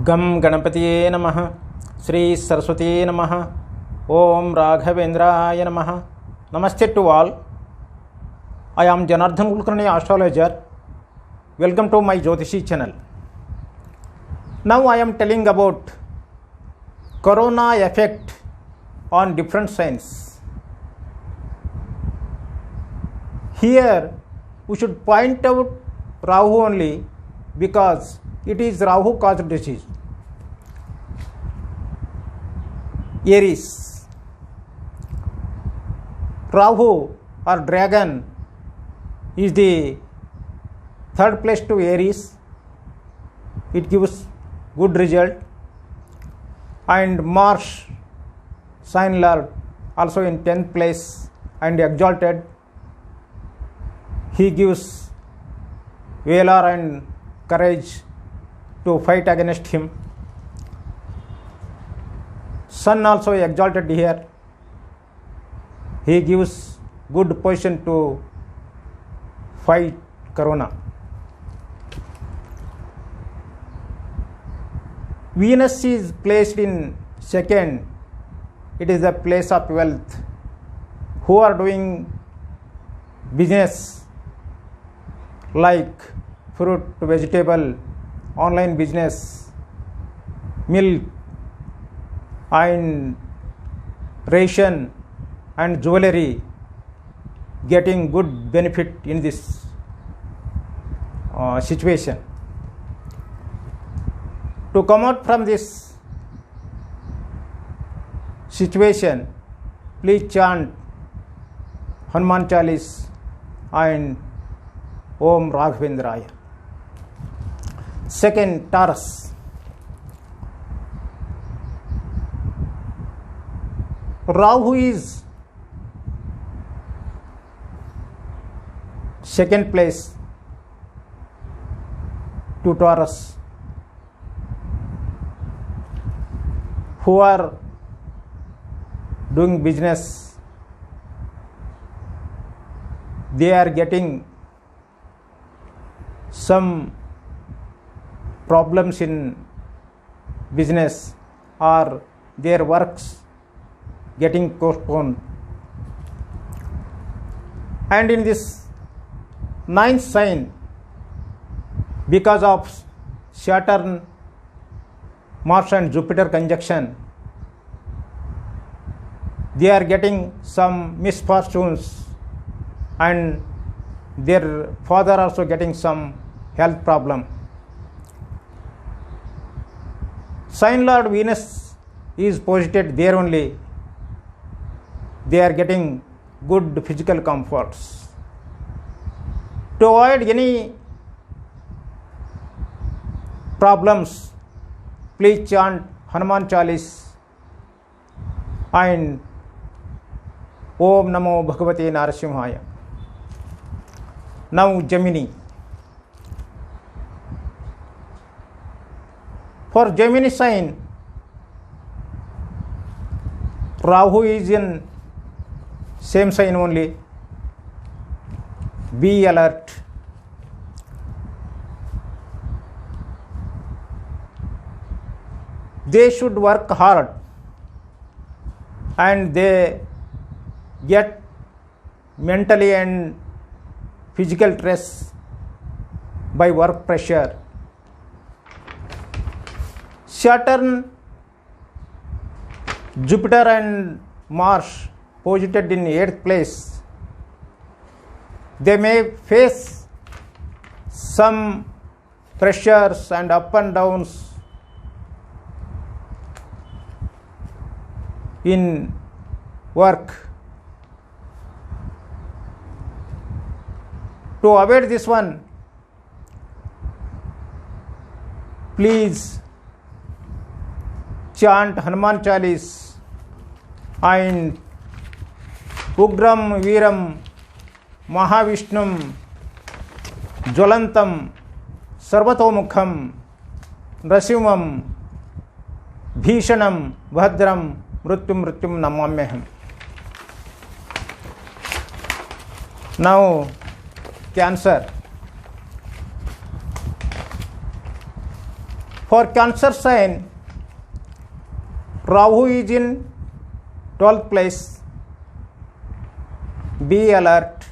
गम गणपतिये नमः। श्री सरस्वती नमः। ओम राघवेंद्राय नमः। Namaste to all. I am Janardhan Kulkarni, astrologer. Welcome to my Jyotishi channel. Now I am telling about corona effect on different signs. Here we should point out Rahu only because it is Rahu caused disease. Aries. Rahu or dragon is the third place to Aries. It gives good result. And Mars, sign lord, also in 10th place and exalted. He gives valor and courage to fight against him. Sun also exalted here. He gives good position to fight corona. Venus is placed in second. It is a place of wealth. Who are doing business like fruit, vegetable, online business, milk and ration and jewelry, getting good benefit in this situation. To come out from this situation, please chant Hanuman Chalis and Om Raghavendraya. Second, Taurus. Rahu is second place to Taurus, who are doing business. They are getting some problems in business or their works getting postponed. And in this ninth sign, because of Saturn, Mars and Jupiter conjunction, they are getting some misfortunes and their father also getting some health problem. Sign Lord Venus is posited there only. They are getting good physical comforts. To avoid any problems, please chant Hanuman Chalis and Om Namo Bhagavate Narasimhaya. Now Gemini. For Gemini sign, Rahu is in same sign only. Be alert. They should work hard and they get mentally and physical stress by work pressure. Saturn, Jupiter and Mars posited in 8th place. They may face some pressures and up and downs in work. To avoid this one, please chant Hanuman Chalis and Ugram Veeram Mahavishnum Jwalantam Sarvatomukham Nrasimham Bhishanam Bhadram Mrityum Namamyaham. Now, Cancer. For Cancer sign, Rahu is in 12th place. Be alert.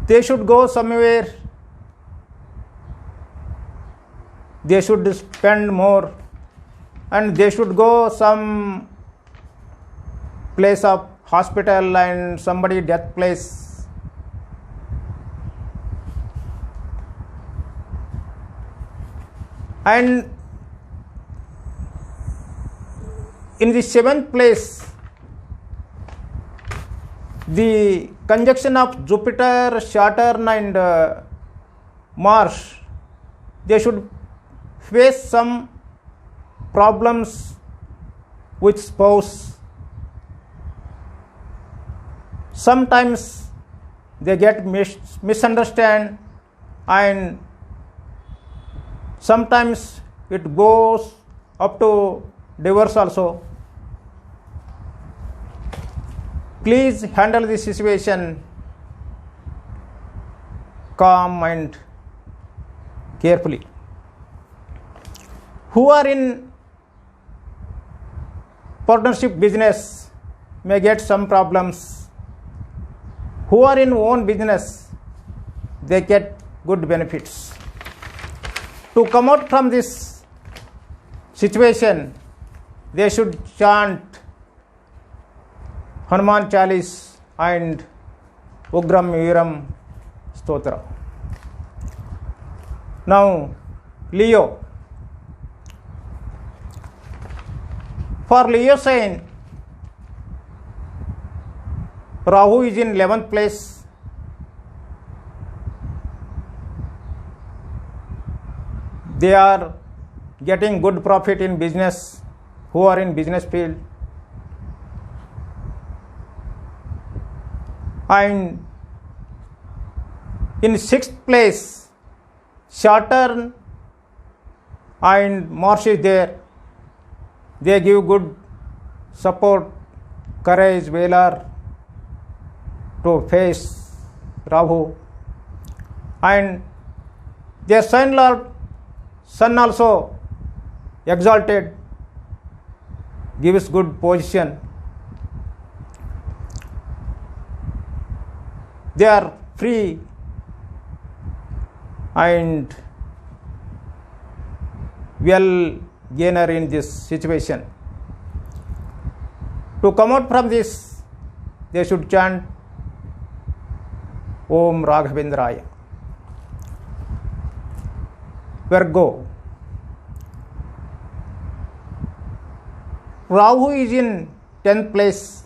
They should go somewhere. They should spend more, and they should go some place of hospital and somebody death place. And in the 7th place, the conjunction of Jupiter, Saturn and Mars, they should face some problems with spouse. Sometimes they get misunderstand, and sometimes it goes up to divorce also. Please handle this situation calm and carefully. Who are in partnership business may get some problems. Who are in own business, they get good benefits. To come out from this situation, they should chant Hanuman Chalis and Ugram Viram Stotra. Now, Leo. For Leo sign, Rahu is in 11th place. They are getting good profit in business, who are in business field. And in 6th place, Saturn and Mars is there. They give good support, courage, valor to face Rahu. And their Sun Lord, Sun also exalted, gives good position. They are free and well gainer in this situation. To come out from this, they should chant Om Raghavendraya. Virgo. Rahu is in 10th place.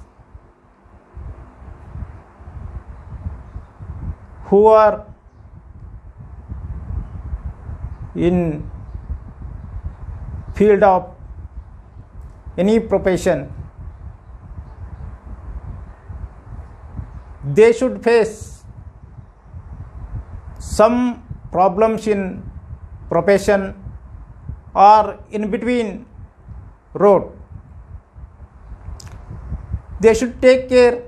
Who are in field of any profession, they should face some problems in profession or in between road. They should take care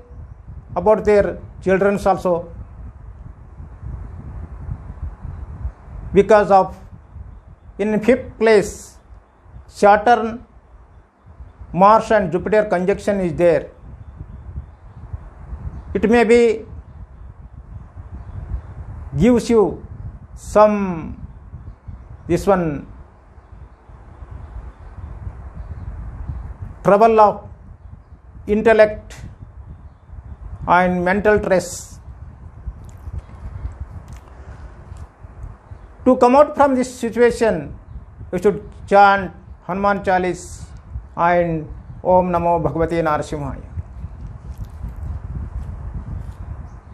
about their children also, because of in 5th place Saturn, Mars and Jupiter conjunction is there. It may be gives you some trouble of intellect and mental stress. To come out from this situation, you should chant Hanuman Chalis and Om Namo Bhagavate Narasimhaya.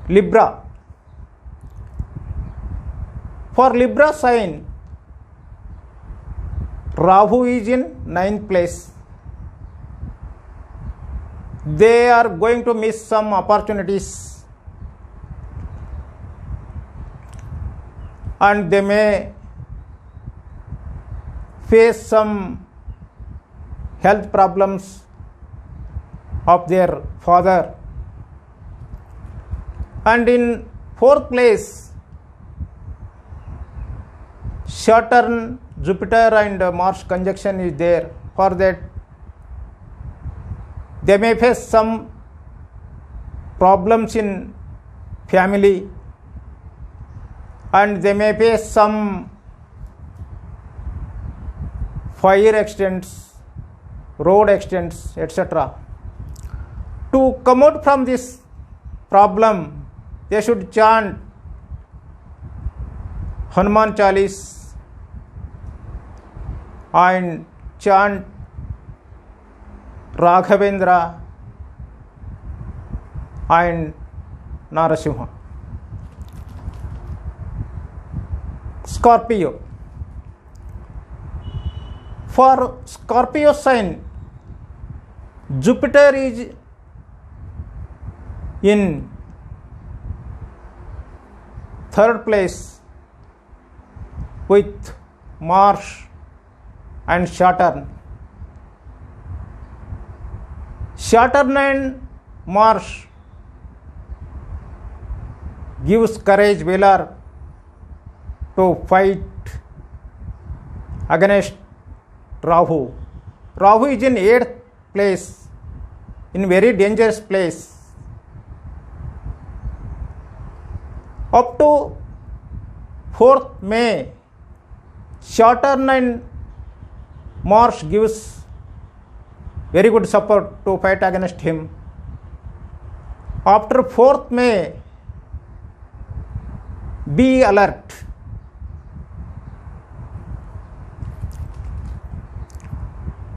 Libra. For Libra sign, Rahu is in 9th place. They are going to miss some opportunities, and they may face some health problems of their father. And in 4th place, Saturn, Jupiter and Mars conjunction is there. For that, they may face some problems in family, and they may face some fire accidents, road accidents, etc. To come out from this problem, they should chant Hanuman Chalis and chant Raghavendra and Narasimha. Scorpio. For Scorpio sign, Jupiter is in third place with Mars and Saturn. Saturn and Mars gives courage, valor to fight against Rahu. Rahu is in 8th place, in very dangerous place. Up to 4th May, Saturn and Mars gives very good support to fight against him. After 4th May, be alert.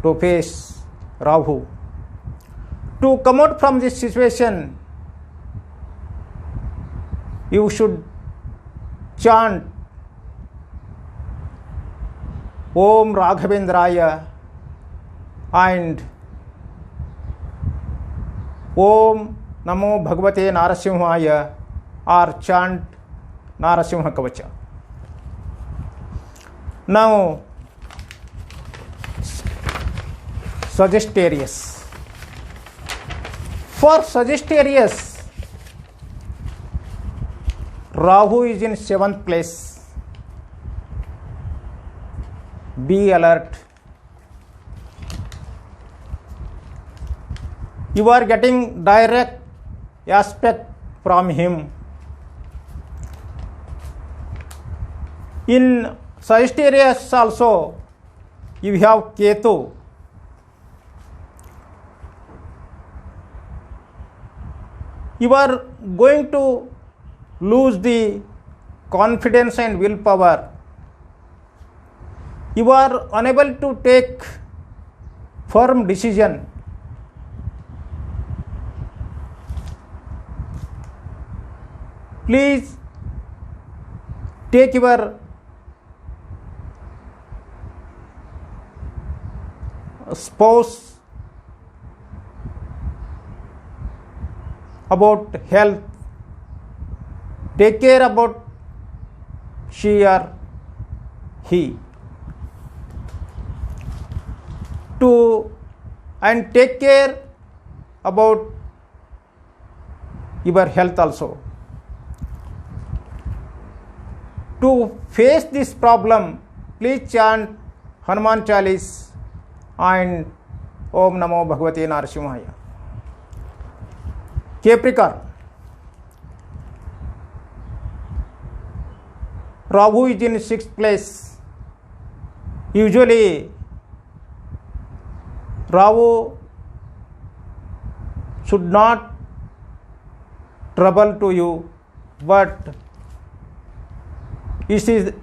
To face Rahu. To come out from this situation, you should chant Om Raghavendraya and Om Namo Bhagavate Narasimhaya, or chant Narasimha Kavacha. Now, Sagittarius. For Sagittarius, Rahu is in 7th place. Be alert. You are getting direct aspect from him. In Sagittarius also, you have Ketu. You are going to lose the confidence and willpower. You are unable to take firm decision. Please take your spouse about health. Take care about she or he. And take care about your health also. To face this problem, please chant Hanuman Chalis and Om Namo Bhagavate Narasimhaya. Capricorn. Rahu is in 6th place. Usually, Rahu should not trouble to you, but this is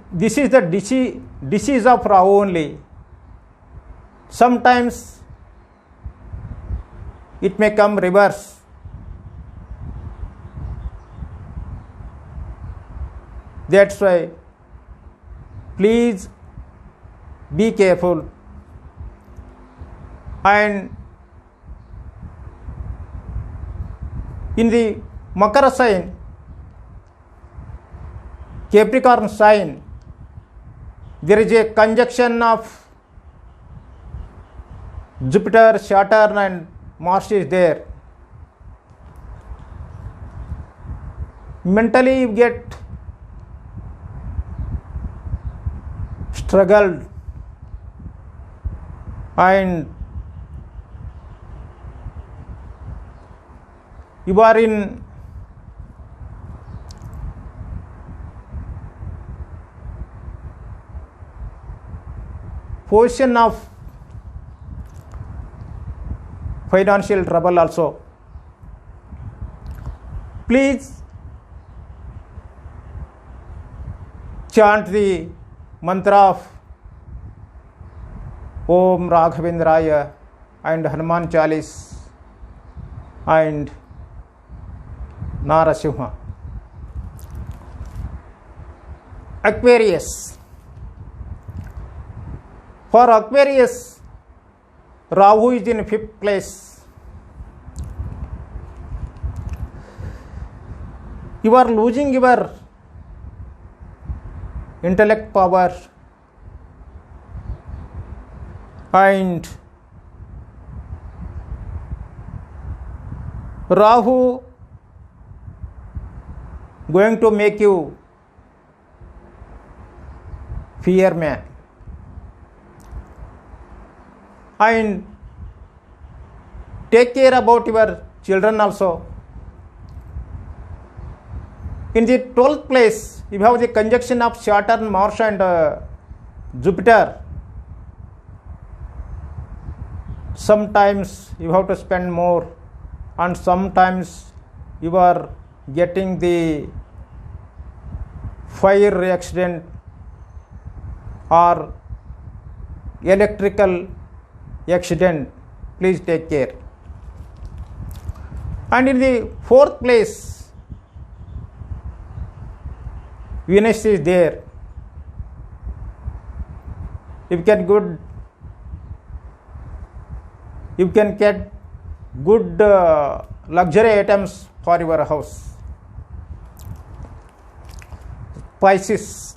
the disease of Rahu only. Sometimes it may come reverse. That's why please be careful. And in the Makara sign, Capricorn sign, there is a conjunction of Jupiter, Saturn and Mars is there. Mentally you get struggled and you are in position of financial trouble also, please chant the mantra of Om Raghavendraya and Hanuman Chalis and Narasimha. Aquarius. For Aquarius, Rahu is in 5th place. You are losing your intellect power and Rahu going to make you fear man. And take care about your children also. In the 12th place, you have the conjunction of Saturn, Mars and Jupiter. Sometimes you have to spend more and sometimes you are getting the fire accident or electrical accident. Please take care. And in the 4th place, Venus is there. You can get good luxury items for your house. Pisces.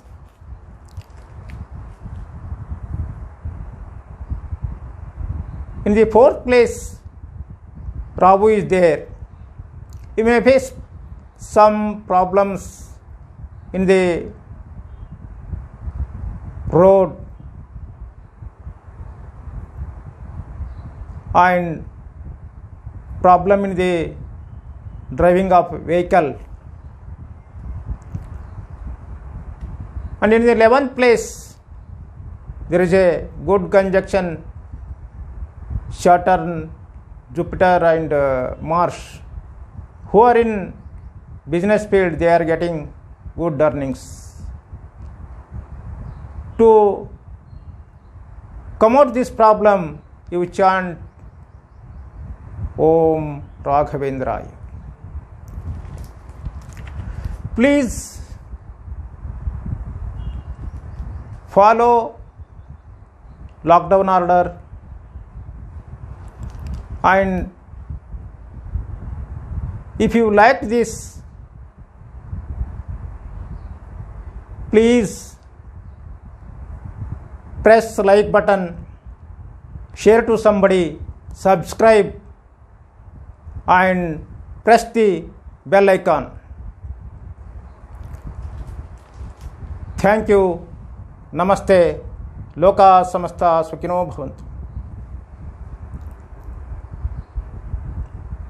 In the 4th place, Rahu is there. You may face some problems in the road and problem in the driving of vehicle. And in the 11th place, there is a good conjunction Saturn, Jupiter and Mars. Who are in business field, they are getting good earnings. To come out this problem, you chant Om Raghavendraya. Please follow lockdown order and if you like this, please press like button, share to somebody, subscribe and press the bell icon. Thank you. Namaste. Loka samasta sukhino bhavantu.